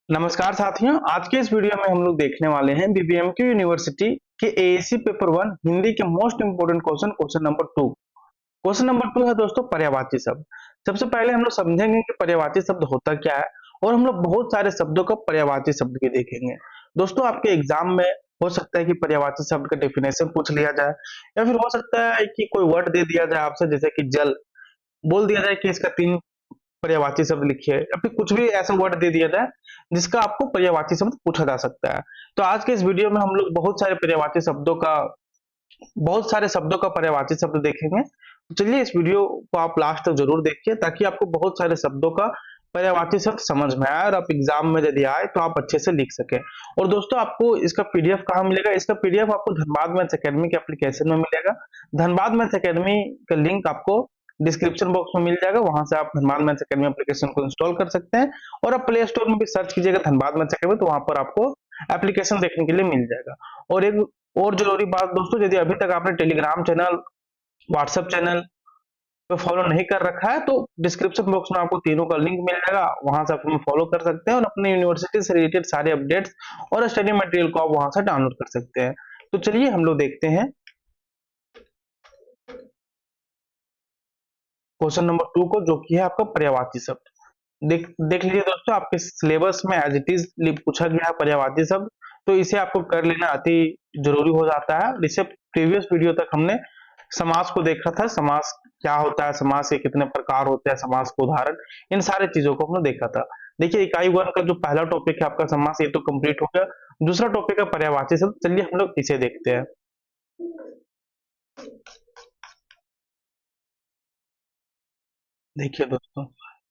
नमस्कार साथियों, आज के इस वीडियो में हम लोग देखने वाले हैं बीबीएमके यूनिवर्सिटी के एएससी पेपर 1 हिंदी के most important question number 2। Question number 2 है दोस्तों पर्यायवाची शब्द। सबसे पहले हम लोग समझेंगे कि पर्यायवाची शब्द होता क्या है और हम लोग बहुत सारे शब्दों का पर्यायवाची शब्द भी देखेंगे। दोस्तों आपके एग्जाम में हो सकता है कि पर्यायवाची शब्द का डेफिनेशन पूछ लिया जाए या फिर हो सकता है कि कोई वर्ड दे दिया जाए आपसे, जैसे कि जल बोल दिया जाए कि इसका 3 पर्यायवाची शब्द लिखिए या फिर कुछ भी ऐसा वर्ड दे दिया जाए जिसका आपको पर्यायवाची शब्द पूछा जा सकता है। तो आज के इस वीडियो में हम लोग बहुत सारे शब्दों का पर्यायवाची शब्द देखेंगे। तो चलिए इस वीडियो को आप लास्ट तक जरूर देखिए ताकि आपको बहुत सारे शब्दों का पर्यायवाची शब्द समझ में आए और आप एग्जाम में यदि आए तो आप अच्छे से लिख सके। और दोस्तों आपको इसका पीडीएफ कहाँ मिलेगा? इसका पीडीएफ आपको धनबाद मैथ्स एकेडमी के एप्लीकेशन में मिलेगा। धनबाद मैथ्स एकेडमी का लिंक आपको डिस्क्रिप्शन बॉक्स में मिल जाएगा, वहां से आप धनबाद मैथ्स एकेडमी एप्लीकेशन को इंस्टॉल कर सकते हैं और आप प्ले स्टोर में भी सर्च कीजिएगा धनबाद मैथ्स एकेडमी, तो वहां पर आपको एप्लीकेशन देखने के लिए मिल जाएगा। और एक और जरूरी बात दोस्तों, यदि अभी तक आपने टेलीग्राम चैनल, व्हाट्सएप चैनल पे फॉलो नहीं कर रखा है तो डिस्क्रिप्शन बॉक्स में आपको तीनों का लिंक मिल जाएगा, वहां से आप हमें फॉलो कर सकते हैं और अपने यूनिवर्सिटी से रिलेटेड सारे अपडेट्स और स्टडी मटेरियल को आप वहां से डाउनलोड कर सकते हैं। तो चलिए हम लोग देखते हैं क्वेश्चन नंबर 2 को, जो कि है आपका पर्यायवाची शब्द। देख लीजिए दोस्तों, आपके सिलेबस में एज इट इज पूछा गया है पर्यायवाची शब्द, तो इसे आपको कर लेना अति जरूरी हो जाता है। इसे प्रीवियस वीडियो तक हमने समास को देखा था, समास क्या होता है, समास के कितने प्रकार होते हैं, समास को उदाहरण, इन सारे चीजों को हमने देखा था। देखिए इकाई 1 का जो पहला टॉपिक है आपका समास, ये तो कंप्लीट हो गया। दूसरा टॉपिक है पर्यायवाची शब्द, चलिए हम लोग इसे देखते हैं। देखिए दोस्तों,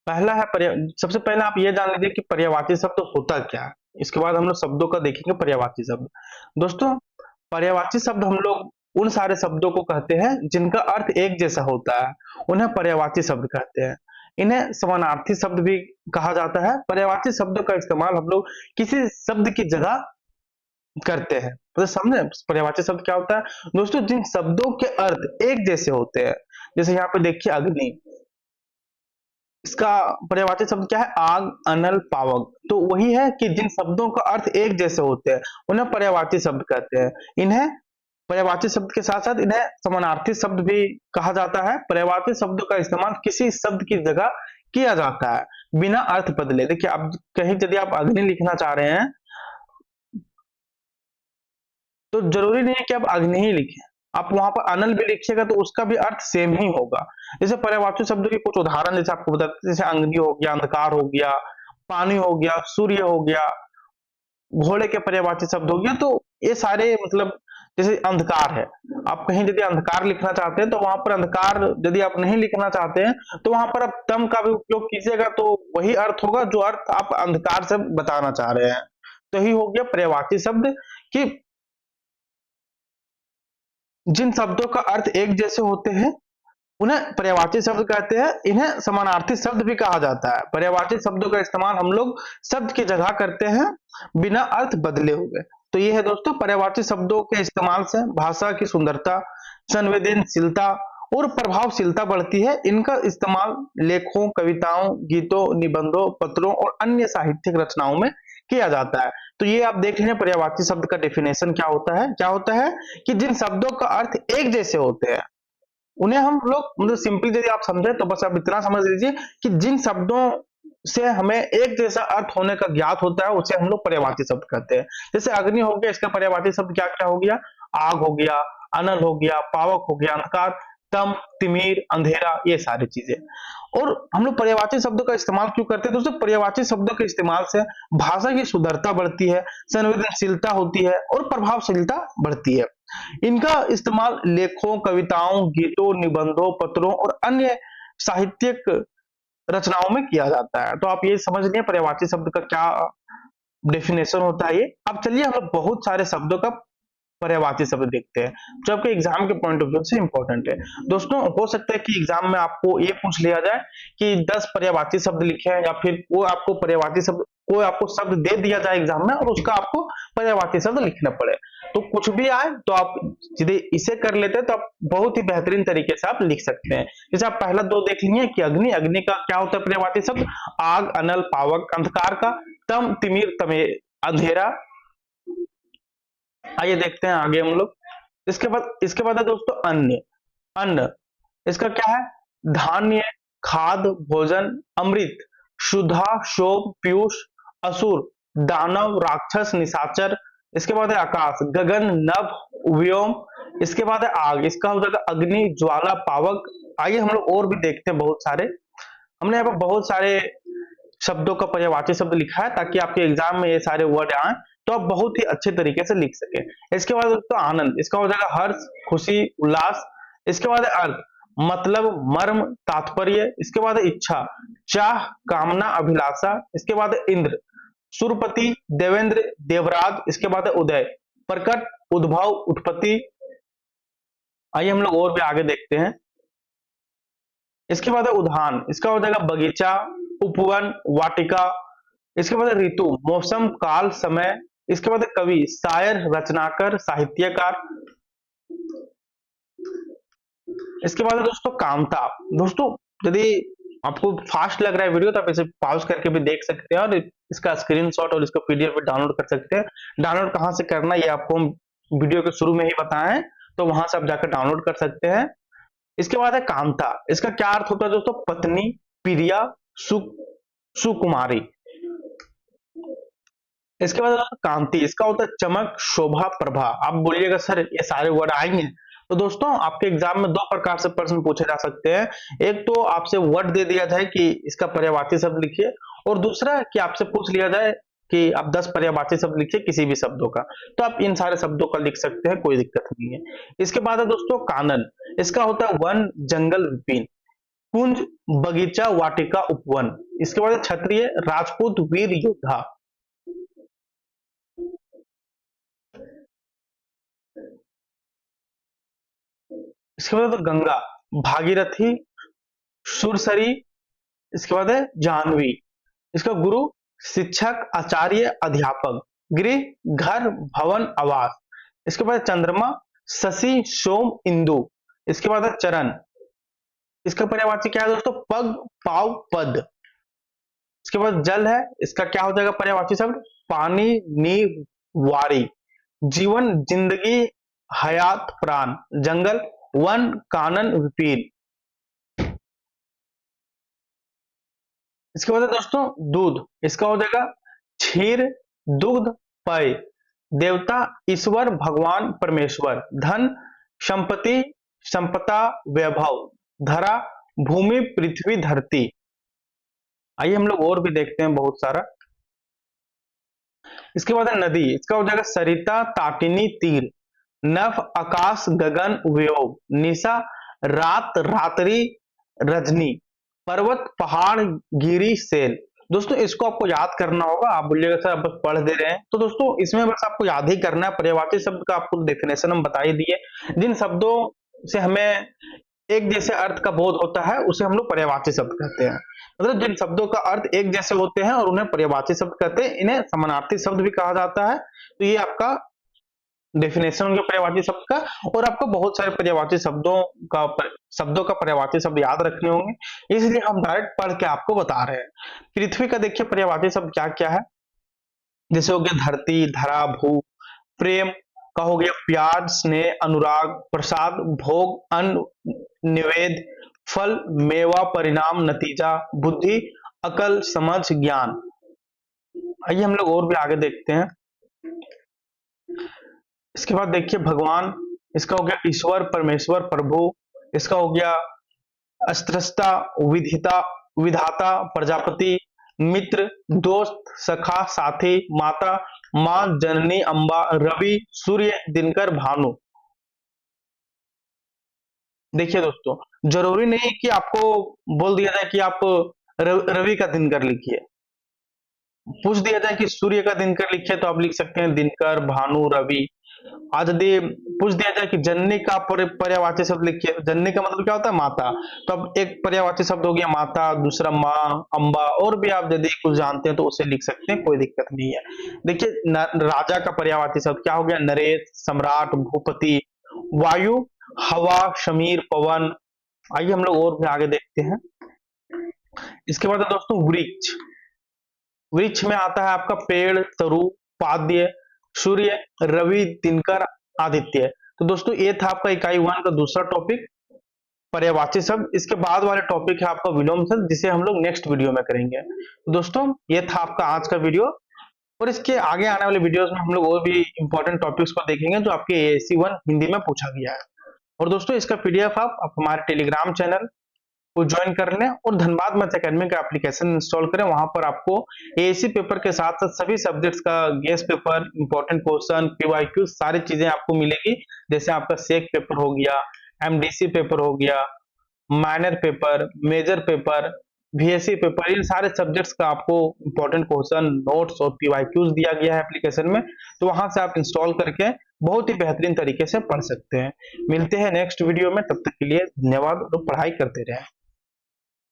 पहला है सबसे पहले आप ये जान लीजिए कि पर्यायवाची शब्द होता क्या है, इसके बाद हम लोग शब्दों का देखेंगे पर्यायवाची शब्द। दोस्तों पर्यायवाची शब्द हम लोग उन सारे शब्दों को कहते हैं जिनका अर्थ एक जैसा होता है, उन्हें पर्यायवाची शब्द कहते हैं। इन्हें समानार्थी शब्द भी कहा जाता है। पर्यायवाची शब्दों का इस्तेमाल हम लोग किसी शब्द की जगह करते हैं, तो समझे पर्यायवाची शब्द क्या होता है। दोस्तों जिन शब्दों के अर्थ एक जैसे होते हैं, जैसे यहाँ पे देखिए अग्नि, इसका पर्यायवाची शब्द क्या है? आग, अनल, पावक। तो वही है कि जिन शब्दों का अर्थ एक जैसे होते हैं उन्हें पर्यायवाची शब्द कहते हैं। इन्हें पर्यायवाची शब्द के साथ साथ इन्हें समानार्थी शब्द भी कहा जाता है। पर्यायवाची शब्दों का इस्तेमाल किसी शब्द की जगह किया जाता है बिना अर्थ बदले। देखिए आप कहीं यदि आप अग्नि लिखना चाह रहे हैं तो जरूरी नहीं है कि आप अग्नि ही लिखें, आप वहां पर अनल भी लिखिएगा तो उसका भी अर्थ सेम ही होगा। जैसे पर्यायवाची शब्दों के कुछ उदाहरण जैसे आपको बताते, जैसे अग्नि हो गया, अंधकार हो गया, पानी हो गया, सूर्य हो गया, घोड़े के पर्यायवाची शब्द हो गया। तो ये सारे मतलब, जैसे अंधकार है, आप कहीं यदि अंधकार लिखना चाहते हैं तो वहां पर अंधकार यदि आप नहीं लिखना चाहते हैं तो वहां पर आप तम का भी उपयोग कीजिएगा, तो वही अर्थ होगा जो अर्थ आप अंधकार से बताना चाह रहे हैं। तो ही हो गया पर्यायवाची शब्द कि जिन शब्दों का अर्थ एक जैसे होते हैं उन्हें पर्यायवाची शब्द कहते हैं। इन्हें समानार्थी शब्द भी कहा जाता है। पर्यायवाची शब्दों का इस्तेमाल हम लोग शब्द की जगह करते हैं बिना अर्थ बदले हुए। तो ये है दोस्तों, पर्यायवाची शब्दों के इस्तेमाल से भाषा की सुंदरता, संवेदनशीलता और प्रभावशीलता बढ़ती है। इनका इस्तेमाल लेखों, कविताओं, गीतों, निबंधों, पत्रों और अन्य साहित्यिक रचनाओं में किया जाता है। तो ये आप देख लीजिए पर्यायवाची शब्द का डेफिनेशन क्या होता है। क्या होता है कि जिन शब्दों का अर्थ एक जैसे होते हैं उन्हें हम लोग मतलब सिंपली यदि आप समझे तो बस आप इतना समझ लीजिए कि जिन शब्दों से हमें एक जैसा अर्थ होने का ज्ञात होता है उसे हम लोग पर्यायवाची शब्द कहते हैं। जैसे अग्नि हो गया, इसका पर्यायवाची शब्द क्या क्या हो गया? आग हो गया, अनल हो गया, पावक हो गया, अंधकार, तम, तिमिर, अंधेरा, ये सारी चीजें। और हम लोग पर्यायवाची शब्दों का इस्तेमाल क्यों करते हैं दोस्तों? पर्यायवाची शब्दों के इस्तेमाल से भाषा की सुंदरता बढ़ती है, संवेदनशीलता होती है और प्रभावशीलता बढ़ती है। इनका इस्तेमाल लेखों, कविताओं, गीतों, निबंधों, पत्रों और अन्य साहित्यिक रचनाओं में किया जाता है। तो आप ये समझ लिए पर्यायवाची शब्द का क्या डेफिनेशन होता है। ये अब चलिए हम लोग बहुत सारे शब्दों का पर्यायवाची शब्द देखते हैं जो आपके एग्जाम के पॉइंट ऑफ व्यू से इंपॉर्टेंट है। दोस्तों हो सकता है कि एग्जाम में आपको ये पूछ लिया जाए कि 10 पर्यायवाची शब्द लिखे हैं, या फिर वो आपको पर्यायवाची शब्द, कोई आपको शब्द दे दिया जाए एग्जाम में और उसका आपको पर्यायवाची शब्द लिखना पड़े। तो कुछ भी आए तो आप सीधे इसे कर लेते हैं तो आप बहुत ही बेहतरीन तरीके से आप लिख सकते हैं। जैसे आप पहला दो देख लिए कि अग्नि, अग्नि का क्या होता है पर्यायवाची शब्द? आग, अनल, पावक। अंधकार का तम तिमिर तमे अंधेरा। आइए देखते हैं आगे हम लोग। इसके बाद है दोस्तों अन्य। अन्न, इसका क्या है? धान्य, खाद, भोजन, अमृत, सुधा, शोभ, पीयूष, असुर, दानव, राक्षस, निशाचर। इसके बाद है आकाश, गगन, नभ, व्योम। इसके बाद है आग, इसका हो जाएगा अग्नि, ज्वाला, पावक। आइए हम लोग और भी देखते हैं बहुत सारे। हमने यहाँ पर बहुत सारे शब्दों का पर्यायवाची शब्द लिखा है ताकि आपके एग्जाम में ये सारे वर्ड आए तो आप बहुत ही अच्छे तरीके से लिख सके। इसके बाद दोस्तों आनंद, इसका हो जाएगा हर्ष, खुशी, उल्लास। इसके बाद है अर्थ, मतलब, मर्म, तात्पर्य। इसके बाद है इच्छा, चाह, कामना, अभिलाषा। इसके बाद है इंद्र, सुरपति, देवेंद्र, देवराज। इसके बाद है उदय, प्रकट, उद्भव, उत्पत्ति। आइए हम लोग और भी आगे देखते हैं। इसके बाद है उद्यान, इसका हो जाएगा बगीचा, उपवन, वाटिका। इसके बाद है ऋतु, मौसम, काल, समय। इसके बाद है कवि, शायर, रचनाकार, साहित्यकार। इसके बाद है दोस्तों कामता। दोस्तों यदि आपको फास्ट लग रहा है वीडियो तो आप इसे पॉज करके भी देख सकते हैं और इसका स्क्रीनशॉट और इसका पीडीएफ भी डाउनलोड कर सकते हैं। डाउनलोड कहां से करना ये आपको हम वीडियो के शुरू में ही बताए हैं, तो वहां से आप जाकर डाउनलोड कर सकते हैं। इसके बाद है कांता, इसका क्या अर्थ होता है दोस्तों? पत्नी, प्रिया, सु सुकुमारी। इसके बाद कांति, इसका होता है चमक, शोभा, प्रभा। आप बोलिएगा सर ये सारे वर्ड आएंगे? तो दोस्तों आपके एग्जाम में दो प्रकार से प्रश्न पूछे जा सकते हैं। एक तो आपसे वर्ड दे दिया जाए कि इसका पर्यायवाची शब्द लिखिए, और दूसरा कि आपसे पूछ लिया जाए कि आप 10 पर्यायवाची शब्द लिखिए किसी भी शब्दों का। तो आप इन सारे शब्दों का लिख सकते हैं, कोई दिक्कत नहीं है। इसके बाद है दोस्तों कानन, इसका होता है वन, जंगल, विपिन, कुंज, बगीचा, वाटिका, उपवन। इसके बाद है क्षत्रिय, राजपूत, वीर, योद्धा। इसके बाद है गंगा, भागीरथी, सुरसरी। इसके बाद है जाह्नवी, इसका गुरु, शिक्षक, आचार्य, अध्यापक। गृह, घर, भवन, आवास। इसके बाद चंद्रमा, शशि, सोम, इंदु। इसके बाद है चरण, इसका पर्यायवाची क्या है दोस्तों? पग, पाव, पद। इसके बाद जल है, इसका क्या हो जाएगा पर्यायवाची शब्द? पानी, नीर, वारी। जीवन, जिंदगी, हयात, प्राण। जंगल, वन, कानन, विपीन। इसके बाद है दोस्तों दूध, इसका हो जाएगा क्षीर, दुग्ध, पेय। देवता, ईश्वर, भगवान, परमेश्वर। धन, संपत्ति, संपदा, वैभव। धरा, भूमि, पृथ्वी, धरती। आइए हम लोग और भी देखते हैं बहुत सारा। इसके बाद है नदी, इसका हो जाएगा सरिता, ताटिनी, तीर। नभ, आकाश, गगन, व्योग। निशा, रात, रात्रि, रजनी। पर्वत, पहाड़, गिरी, सेल। दोस्तों इसको आपको याद करना होगा। आप बोलिएगा सर आप बस पढ़ दे रहे हैं, तो दोस्तों इसमें बस आपको याद ही करना है। पर्यायवाची शब्द का आपको डेफिनेशन हम बता ही दिए। जिन शब्दों से हमें एक जैसे अर्थ का बोध होता है उसे हम लोग पर्यायवाची शब्द कहते हैं। मतलब जिन शब्दों का अर्थ एक जैसे होते हैं और उन्हें पर्यायवाची शब्द कहते हैं, इन्हें समानार्थी शब्द भी कहा जाता है। तो ये आपका डेफिनेशन हो गया पर्यायवाची शब्द का। और आपको बहुत सारे पर्यायवाची शब्दों का पर्यायवाची शब्द याद रखने होंगे, इसलिए हम डायरेक्ट पढ़ के आपको बता रहे हैं। पृथ्वी का देखिए पर्यायवाची शब्द क्या क्या है। जैसे हो गया धरती, धरा, भू। प्रेम का हो गया प्यार, स्नेह, अनुराग। प्रसाद, भोग, अन्न, निवेद। फल, मेवा, परिणाम, नतीजा। बुद्धि, अकल, समझ, ज्ञान। आइए हम लोग और भी आगे देखते हैं। इसके बाद देखिए भगवान, इसका हो गया ईश्वर, परमेश्वर, प्रभु। इसका हो गया अस्त्रस्ता, विधिता, विधाता, प्रजापति। मित्र, दोस्त, सखा, साथी। माता, मां, जननी, अम्बा। रवि, सूर्य, दिनकर, भानु। देखिए दोस्तों जरूरी नहीं कि आपको बोल दिया जाए कि आप रवि का दिनकर लिखिए। पूछ दिया जाए कि सूर्य का दिनकर लिखिए तो आप लिख सकते हैं दिनकर, भानु, रवि। आज यदि पूछ दिया जाए कि जननी का पर्यायवाची शब्द लिखिए, तो जननी का मतलब क्या होता है? माता। तो अब एक पर्यायवाची शब्द हो गया माता, दूसरा माँ, अम्बा। और भी आप यदि कुछ जानते हैं तो उसे लिख सकते हैं, कोई दिक्कत नहीं है। देखिए राजा का पर्यायवाची शब्द क्या हो गया? नरेश, सम्राट, भूपति। वायु, हवा, शमीर, पवन। आइए हम लोग और भी आगे देखते हैं। इसके बाद है दोस्तों वृक्ष। वृक्ष में आता है आपका पेड़, तरु, पाद्य, सूर्य, रवि, दिनकर, आदित्य। तो दोस्तों ये था आपका इकाई 1 का दूसरा टॉपिक, पर्यायवाची शब्द। इसके बाद वाले टॉपिक है आपका विलोम शब्द, जिसे हम लोग नेक्स्ट वीडियो में करेंगे। तो दोस्तों ये था आपका आज का वीडियो, और इसके आगे आने वाले वीडियोस में हम लोग और भी इंपॉर्टेंट टॉपिक्स को देखेंगे जो आपके AAC 1 हिंदी में पूछा गया है। और दोस्तों इसका PDF आप हमारे टेलीग्राम चैनल को ज्वाइन कर लें, और धनबाद मैथ एकेडमी का एप्लीकेशन इंस्टॉल करें। वहां पर आपको AAC पेपर के साथ साथ सभी सब्जेक्ट्स का guest paper, important question, PYQ सारी चीजें आपको मिलेगी। जैसे आपका सेक पेपर हो गया, MDC पेपर हो गया, minor paper, major paper, VSC paper, इन सारे सब्जेक्ट्स का आपको इंपॉर्टेंट क्वेश्चन, नोट्स और PYQs दिया गया है एप्लीकेशन में। तो वहां से आप इंस्टॉल करके बहुत ही बेहतरीन तरीके से पढ़ सकते हैं। मिलते हैं नेक्स्ट वीडियो में, तब तक के लिए धन्यवाद और पढ़ाई करते रहें।